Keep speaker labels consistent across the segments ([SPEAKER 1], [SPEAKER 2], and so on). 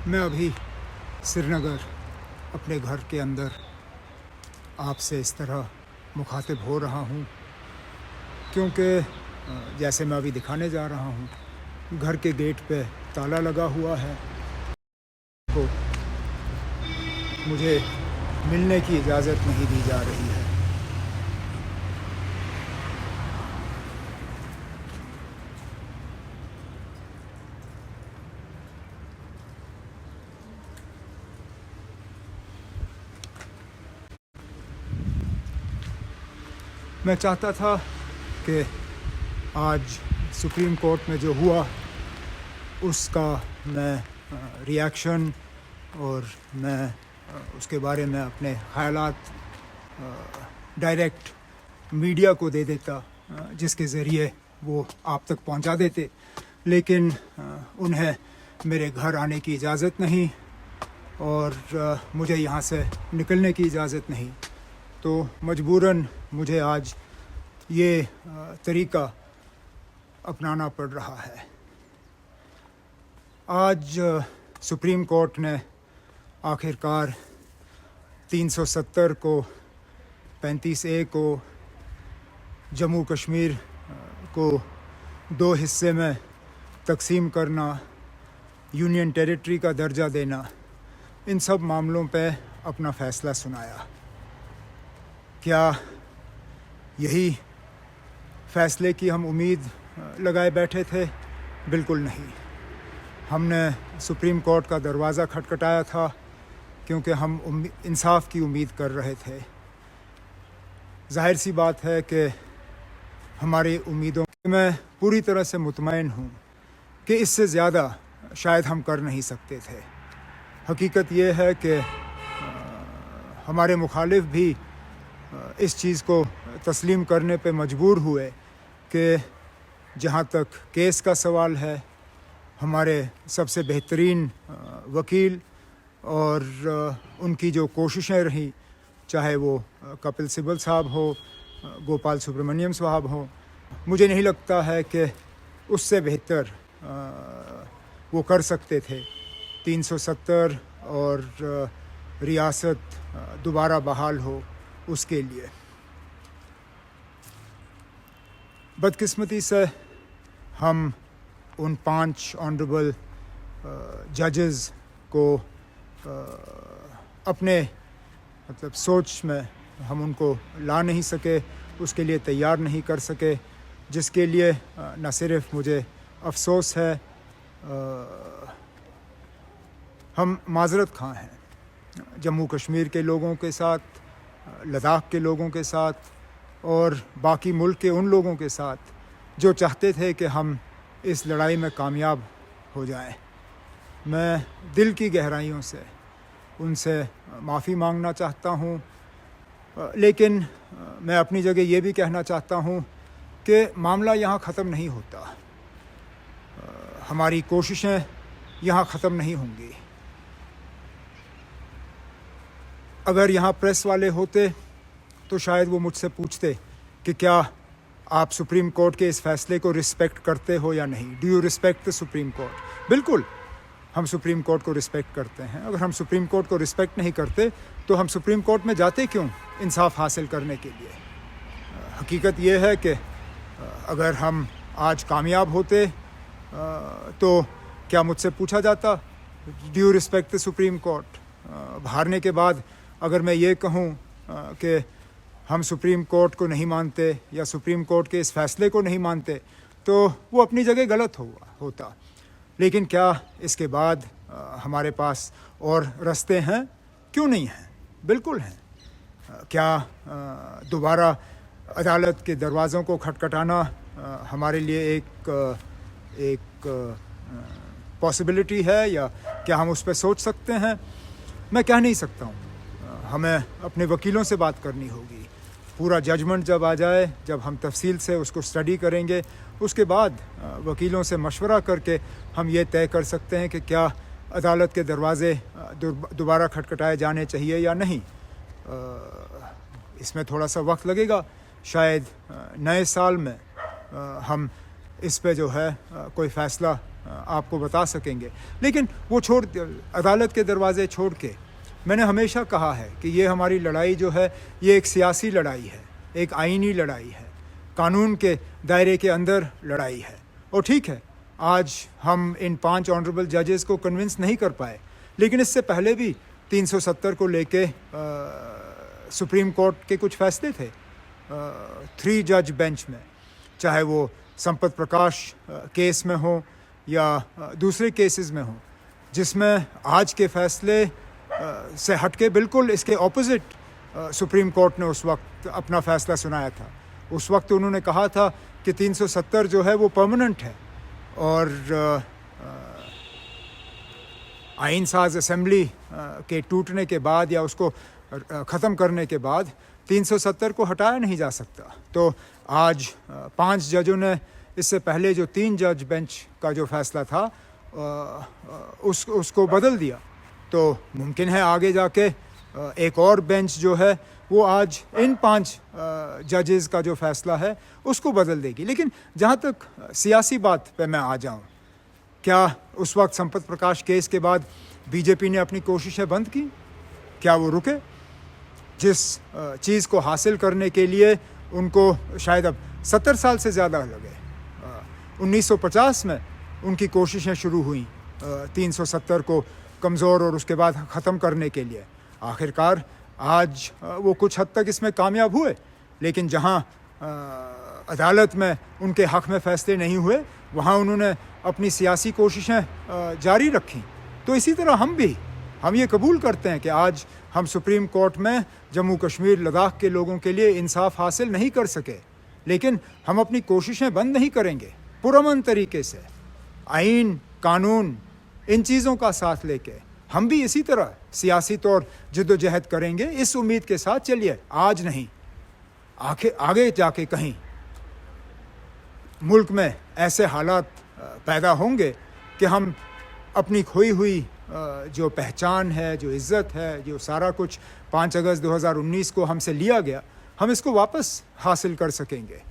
[SPEAKER 1] मैं अभी श्रीनगर अपने घर के अंदर आपसे इस तरह मुखातिब हो रहा हूँ क्योंकि जैसे मैं अभी दिखाने जा रहा हूँ घर के गेट पे ताला लगा हुआ है। तो मुझे मिलने की इजाज़त नहीं दी जा रही है। मैं चाहता था कि आज सुप्रीम कोर्ट में जो हुआ उसका मैं रिएक्शन और मैं उसके बारे में अपने ख़यालात डायरेक्ट मीडिया को दे देता, जिसके ज़रिए वो आप तक पहुंचा देते, लेकिन उन्हें मेरे घर आने की इजाज़त नहीं और मुझे यहाँ से निकलने की इजाज़त नहीं। तो मजबूरन मुझे आज ये तरीक़ा अपनाना पड़ रहा है। आज सुप्रीम कोर्ट ने आखिरकार 370 को 35A को जम्मू कश्मीर को 2 हिस्से में तकसीम करना, यूनियन टेरिटरी का दर्जा देना, इन सब मामलों पे अपना फ़ैसला सुनाया। क्या यही फ़ैसले की हम उम्मीद लगाए बैठे थे? बिल्कुल नहीं। हमने सुप्रीम कोर्ट का दरवाज़ा खटखटाया था क्योंकि हम इंसाफ की उम्मीद कर रहे थे। ज़ाहिर सी बात है कि हमारी उम्मीदों मैं पूरी तरह से मुतमईन हूँ कि इससे ज़्यादा शायद हम कर नहीं सकते थे। हकीकत ये है कि हमारे मुखालिफ भी इस चीज़ को तस्लीम करने पे मजबूर हुए कि जहाँ तक केस का सवाल है, हमारे सबसे बेहतरीन वकील और उनकी जो कोशिशें रहीं, चाहे वो कपिल सिब्बल साहब हो, गोपाल सुब्रमण्यम साहब हो, मुझे नहीं लगता है कि उससे बेहतर वो कर सकते थे। 370 और रियासत दोबारा बहाल हो उसके लिए। बदकिस्मती से हम उन 5 ऑनरेबल जजेस को अपने सोच में हम उनको ला नहीं सके, उसके लिए तैयार नहीं कर सके, जिसके लिए न सिर्फ मुझे अफसोस है, हम माजरत खां हैं जम्मू कश्मीर के लोगों के साथ, लद्दाख के लोगों के साथ और बाकी मुल्क के उन लोगों के साथ जो चाहते थे कि हम इस लड़ाई में कामयाब हो जाएं। मैं दिल की गहराइयों से उनसे माफ़ी मांगना चाहता हूँ, लेकिन मैं अपनी जगह ये भी कहना चाहता हूँ कि मामला यहाँ ख़त्म नहीं होता। हमारी कोशिशें यहाँ ख़त्म नहीं होंगी। अगर यहाँ प्रेस वाले होते तो शायद वो मुझसे पूछते कि क्या आप सुप्रीम कोर्ट के इस फ़ैसले को रिस्पेक्ट करते हो या नहीं। Do you respect the supreme court? बिल्कुल, हम सुप्रीम कोर्ट को रिस्पेक्ट करते हैं। अगर हम सुप्रीम कोर्ट को रिस्पेक्ट नहीं करते तो हम सुप्रीम कोर्ट में जाते क्यों इंसाफ हासिल करने के लिए? हकीकत ये है कि अगर हम आज कामयाब होते तो क्या मुझसे पूछा जाता do you respect the supreme court? हारने के बाद अगर मैं ये कहूँ कि हम सुप्रीम कोर्ट को नहीं मानते या सुप्रीम कोर्ट के इस फ़ैसले को नहीं मानते, तो वो अपनी जगह गलत होता। लेकिन क्या इसके बाद हमारे पास और रास्ते हैं? क्यों नहीं हैं? बिल्कुल हैं। क्या दोबारा अदालत के दरवाज़ों को खटखटाना हमारे लिए एक पॉसिबिलिटी है या क्या हम उस पर सोच सकते हैं? मैं कह नहीं सकता हूँ। हमें अपने वकीलों से बात करनी होगी। पूरा जजमेंट जब आ जाए, जब हम तफसील से उसको स्टडी करेंगे, उसके बाद वकीलों से मशवरा करके हम ये तय कर सकते हैं कि क्या अदालत के दरवाज़े दोबारा खटखटाए जाने चाहिए या नहीं। इसमें थोड़ा सा वक्त लगेगा। शायद नए साल में हम इस पे जो है कोई फ़ैसला आपको बता सकेंगे। लेकिन वो अदालत के दरवाज़े छोड़ के मैंने हमेशा कहा है कि ये हमारी लड़ाई जो है ये एक सियासी लड़ाई है, एक आइनी लड़ाई है, कानून के दायरे के अंदर लड़ाई है। और ठीक है, आज हम इन 5 ऑनरेबल जजेस को कन्विंस नहीं कर पाए, लेकिन इससे पहले भी 370 को लेके सुप्रीम कोर्ट के कुछ फैसले थे 3 जज बेंच में, चाहे वो संपत प्रकाश केस में हो या दूसरे केसेस में हो, जिसमें आज के फैसले से हटके बिल्कुल इसके ऑपोजिट सुप्रीम कोर्ट ने उस वक्त अपना फैसला सुनाया था। उस वक्त उन्होंने कहा था कि 370 जो है वो परमानेंट है और आइन साज असेंबली के टूटने के बाद या उसको ख़त्म करने के बाद 370 को हटाया नहीं जा सकता। तो आज 5 जजों ने इससे पहले जो 3 जज बेंच का जो फैसला था उसको बदल दिया। तो मुमकिन है आगे जाके एक और बेंच जो है वो आज इन 5 जजेस का जो फैसला है उसको बदल देगी। लेकिन जहाँ तक सियासी बात पे मैं आ जाऊँ, क्या उस वक्त संपत प्रकाश केस के बाद बीजेपी ने अपनी कोशिशें बंद की? क्या वो रुके? जिस चीज़ को हासिल करने के लिए उनको शायद अब 70 साल से ज़्यादा लगे, 1950 में उनकी कोशिशें शुरू हुई 370 को कमज़ोर और उसके बाद ख़त्म करने के लिए। आखिरकार आज वो कुछ हद तक इसमें कामयाब हुए, लेकिन जहाँ अदालत में उनके हक़ में फ़ैसले नहीं हुए वहाँ उन्होंने अपनी सियासी कोशिशें जारी रखी। तो इसी तरह हम ये कबूल करते हैं कि आज हम सुप्रीम कोर्ट में जम्मू कश्मीर लद्दाख के लोगों के लिए इंसाफ हासिल नहीं कर सके, लेकिन हम अपनी कोशिशें बंद नहीं करेंगे। पुरअमन तरीके से आइन, कानून, इन चीज़ों का साथ लेके हम भी इसी तरह सियासी तौर जद्दोजहद करेंगे, इस उम्मीद के साथ चलिए आज नहीं, आगे जाके कहीं मुल्क में ऐसे हालात पैदा होंगे कि हम अपनी खोई हुई जो पहचान है, जो इज़्ज़त है, जो सारा कुछ 5 अगस्त 2019 को हमसे लिया गया, हम इसको वापस हासिल कर सकेंगे।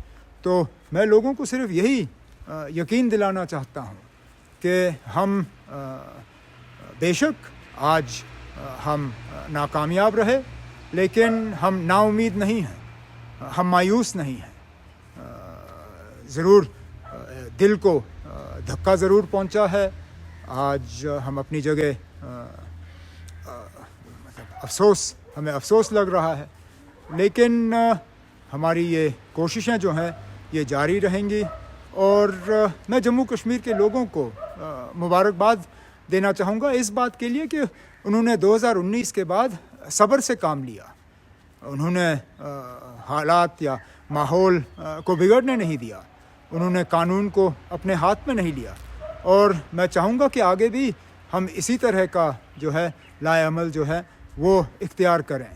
[SPEAKER 1] तो मैं लोगों को सिर्फ यही यकीन दिलाना चाहता हूँ कि हम बेशक आज हम नाकामयाब रहे, लेकिन हम नाउम्मीद नहीं हैं, हम मायूस नहीं हैं। ज़रूर दिल को धक्का ज़रूर पहुंचा है। आज हम अपनी जगह हमें अफसोस लग रहा है, लेकिन हमारी ये कोशिशें जो हैं ये जारी रहेंगी। और मैं जम्मू कश्मीर के लोगों को मुबारकबाद देना चाहूँगा इस बात के लिए कि उन्होंने 2019 के बाद सब्र से काम लिया। उन्होंने हालात या माहौल को बिगड़ने नहीं दिया, उन्होंने कानून को अपने हाथ में नहीं लिया। और मैं चाहूँगा कि आगे भी हम इसी तरह का जो है लाएअमल जो है वो इख्तियार करें,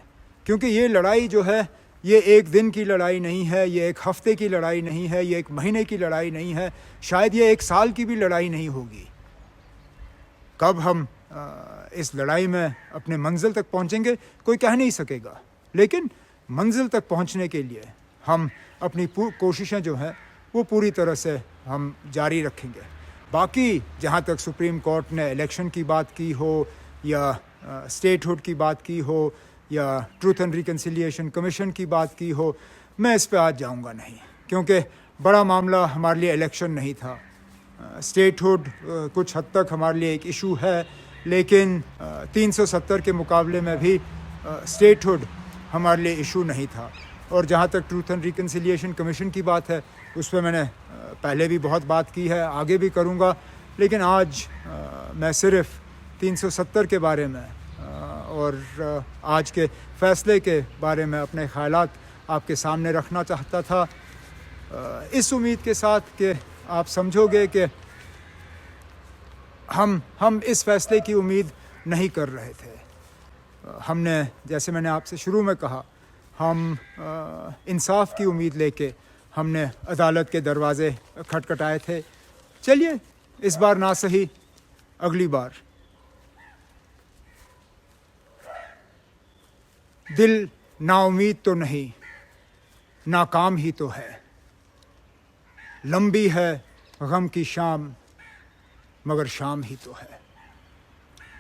[SPEAKER 1] क्योंकि ये लड़ाई जो है ये एक दिन की लड़ाई नहीं है, ये एक हफ्ते की लड़ाई नहीं है, ये एक महीने की लड़ाई नहीं है, शायद ये 1 साल की भी लड़ाई नहीं होगी। कब हम इस लड़ाई में अपने मंजिल तक पहुंचेंगे कोई कह नहीं सकेगा, लेकिन मंजिल तक पहुंचने के लिए हम अपनी कोशिशें जो हैं वो पूरी तरह से हम जारी रखेंगे। बाकी जहाँ तक सुप्रीम कोर्ट ने इलेक्शन की बात की हो या स्टेटहुड की बात की हो या ट्रूथ एंड रिकन्सिलिएशन कमीशन की बात की हो, मैं इस पे आज जाऊंगा नहीं, क्योंकि बड़ा मामला हमारे लिए इलेक्शन नहीं था। स्टेटहुड कुछ हद तक हमारे लिए एक इशू है, लेकिन 370 के मुकाबले में भी स्टेटहुड हमारे लिए इशू नहीं था। और जहाँ तक ट्रूथ एंड रिकन्सिलिएशन कमीशन की बात है, उस पर मैंने पहले भी बहुत बात की है, आगे भी करूँगा, लेकिन आज मैं सिर्फ 370 के बारे में और आज के फ़ैसले के बारे में अपने ख़यालात आपके सामने रखना चाहता था, इस उम्मीद के साथ कि आप समझोगे कि हम इस फ़ैसले की उम्मीद नहीं कर रहे थे। हमने, जैसे मैंने आपसे शुरू में कहा, हम इंसाफ की उम्मीद लेके हमने अदालत के दरवाज़े खटखटाए थे। चलिए इस बार ना सही, अगली बार। दिल नाउम्मीद तो नहीं, नाकाम ही तो है। लंबी है غم کی شام مگر شام ہی تو ہے.